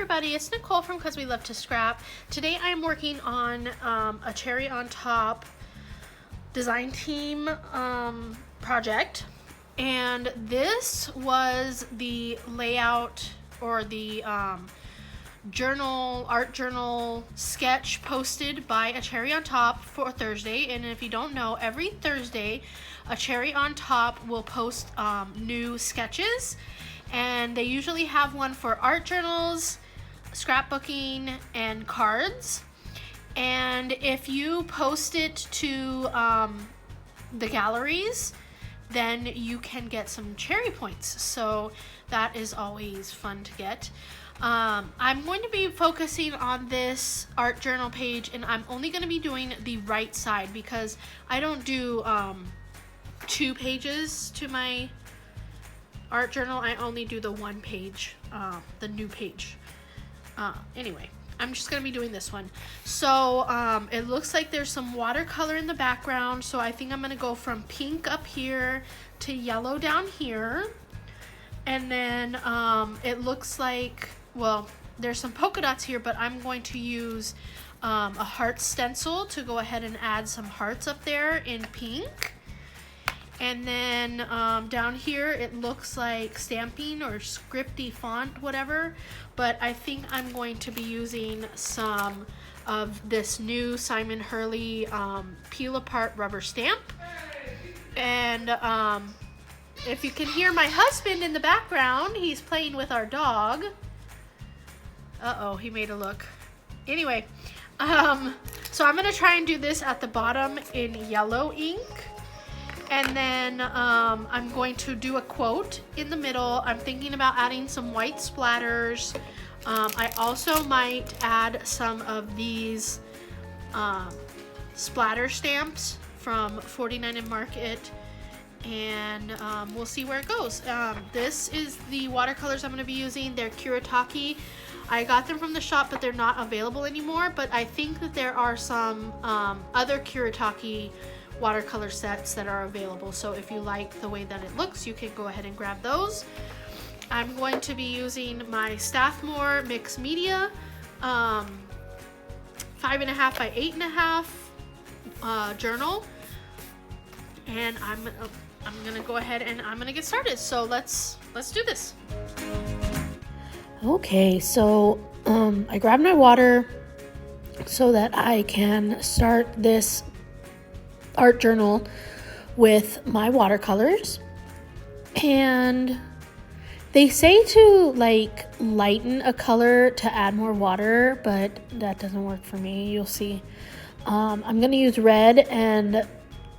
everybody, it's Nicole from Cause We Love to Scrap. Today I'm working on a cherry on top design team project, and this was the layout or the art journal sketch posted by a cherry on top for Thursday. And if you don't know, every Thursday a cherry on top will post new sketches, and they usually have one for art journals, scrapbooking, and cards. And if you post it to the galleries, then you can get some cherry points, so that is always fun to get. I'm going to be focusing on this art journal page, and I'm only going to be doing the right side because I don't do 2 pages to my art journal. I only do the 1 page, the new page. Anyway, I'm just going to be doing this one. So it looks like there's some watercolor in the background, so I think I'm going to go from pink up here to yellow down here. And then it looks like, well, there's some polka dots here, but I'm going to use a heart stencil to go ahead and add some hearts up there in pink. And then down here it looks like stamping or scripty font, whatever, but I think I'm going to be using some of this new Simon Hurley peel apart rubber stamp. And if you can hear my husband in the background, he's playing with our dog. Uh-oh, he made a look. Anyway, so I'm gonna try and do this at the bottom in yellow ink. And then I'm going to do a quote in the middle. I'm thinking about adding some white splatters. I also might add some of these splatter stamps from 49 and Market, and we'll see where it goes. This is the watercolors I'm going to be using. They're Kuretake. I got them from the shop, but they're not available anymore. But I think that there are some other Kuretake watercolor sets that are available, so if you like the way that it looks, you can go ahead and grab those. I'm going to be using my Staffmore mixed media 5.5 by 8.5 journal, and I'm gonna go ahead and I'm gonna get started. So let's do this. Okay, so I grabbed my water so that I can start this art journal with my watercolors, and they say to like lighten a color to add more water, but that doesn't work for me. You'll see. I'm gonna use red and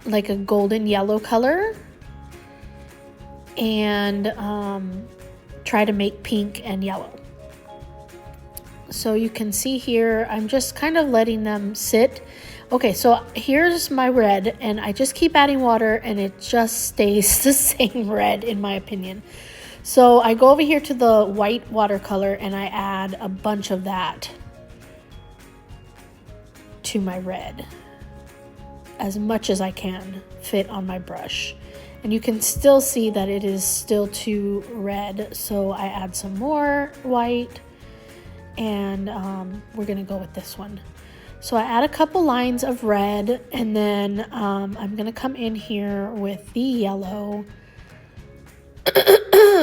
like a golden yellow color, and try to make pink and yellow. So you can see here I'm just kind of letting them sit. Okay, so here's my red, and I just keep adding water and it just stays the same red in my opinion. So I go over here to the white watercolor and I add a bunch of that to my red, as much as I can fit on my brush. And you can still see that it is still too red, so I add some more white, and we're gonna go with this one. So I add a couple lines of red, and then I'm gonna come in here with the yellow,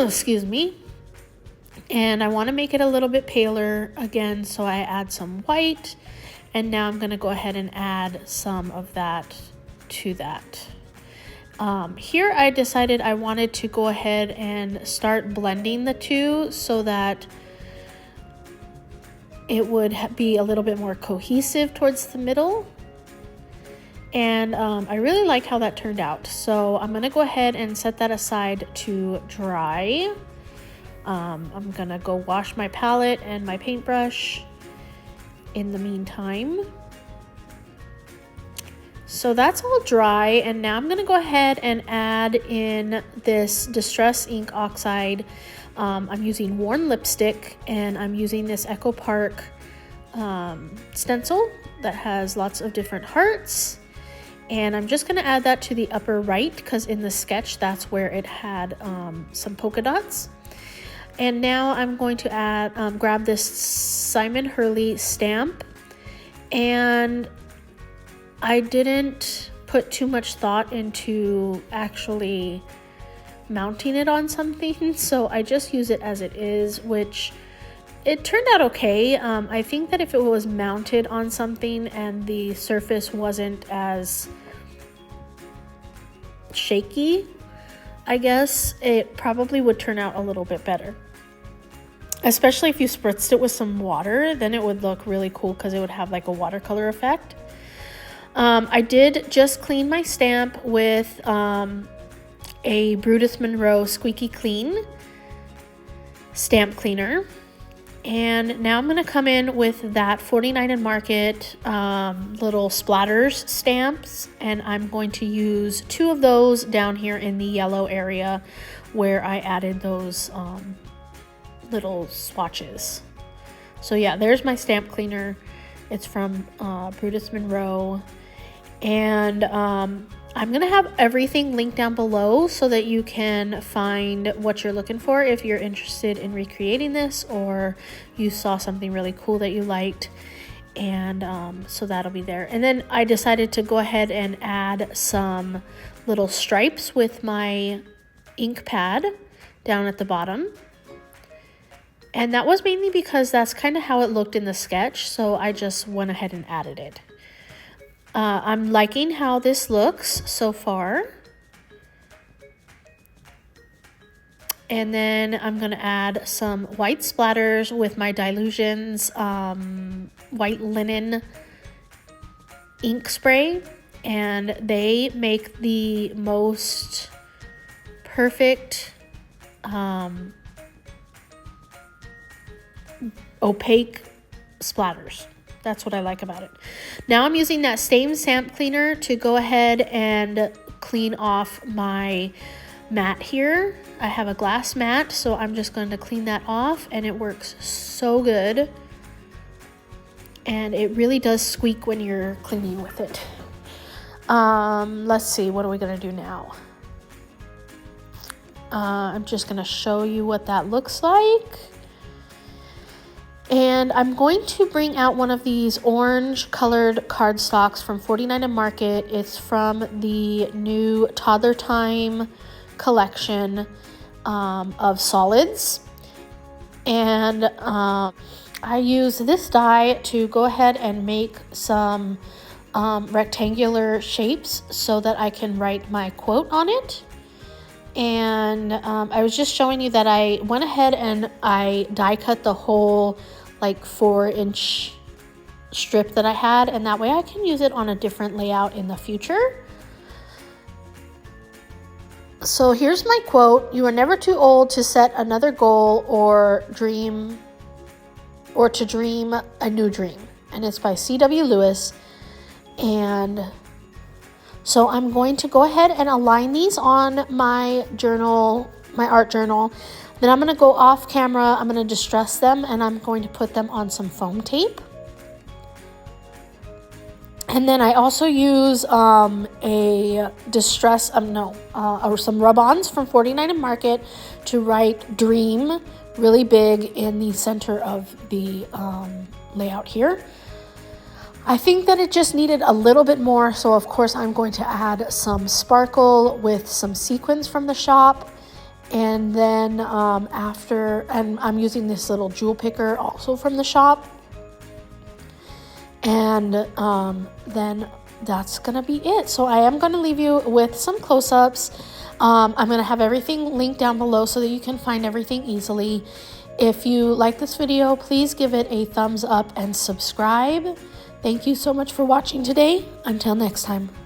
excuse me, and I want to make it a little bit paler again, so I add some white, and now I'm gonna go ahead and add some of that to that. Here I decided I wanted to go ahead and start blending the two so that it would be a little bit more cohesive towards the middle, and I really like how that turned out. So I'm gonna go ahead and set that aside to dry. I'm gonna go wash my palette and my paintbrush in the meantime. So that's all dry, and now I'm gonna go ahead and add in this Distress Ink Oxide. I'm using Worn Lipstick, and I'm using this Echo Park stencil that has lots of different hearts, and I'm just going to add that to the upper right because in the sketch that's where it had some polka dots. And now I'm going to add, grab this Simon Hurley stamp, and I didn't put too much thought into actually mounting it on something, so I just use it as it is, which it turned out okay. I think that if it was mounted on something and the surface wasn't as shaky, I guess it probably would turn out a little bit better. Especially if you spritzed it with some water, then it would look really cool because it would have like a watercolor effect. I did just clean my stamp with a Brutus Monroe Squeaky Clean stamp cleaner. And now I'm going to come in with that 49 and Market little splatters stamps, and I'm going to use 2 of those down here in the yellow area where I added those little swatches. So yeah, there's my stamp cleaner. It's from Brutus Monroe, and I'm going to have everything linked down below so that you can find what you're looking for if you're interested in recreating this, or you saw something really cool that you liked. And so that'll be there. And then I decided to go ahead and add some little stripes with my ink pad down at the bottom. And that was mainly because that's kind of how it looked in the sketch, so I just went ahead and added it. I'm liking how this looks so far. And then I'm going to add some white splatters with my Dylusions white linen ink spray. And they make the most perfect opaque splatters. That's what I like about it. Now I'm using that same stamp cleaner to go ahead and clean off my mat here. I have a glass mat, so I'm just going to clean that off, and it works so good. And it really does squeak when you're cleaning with it. Let's see, what are we going to do now? I'm just going to show you what that looks like. And I'm going to bring out one of these orange colored cardstocks from 49 and Market. It's from the new Toddler Time collection of solids. And I use this die to go ahead and make some rectangular shapes so that I can write my quote on it. And I was just showing you that I went ahead and I die cut the whole like 4-inch strip that I had, and that way I can use it on a different layout in the future. So here's my quote: "You are never too old to set another goal or dream, or to dream a new dream." And it's by C.W. Lewis. And so I'm going to go ahead and align these on my journal, my art journal. Then I'm going to go off camera, I'm going to distress them, and I'm going to put them on some foam tape. And then I also use a distress, or some rub-ons from 49 and Market to write dream really big in the center of the layout here. I think that it just needed a little bit more, so of course I'm going to add some sparkle with some sequins from the shop. And then and I'm using this little jewel picker also from the shop. And then that's going to be it. So I am going to leave you with some close-ups. I'm going to have everything linked down below so that you can find everything easily. If you like this video, please give it a thumbs up and subscribe. Thank you so much for watching today. Until next time.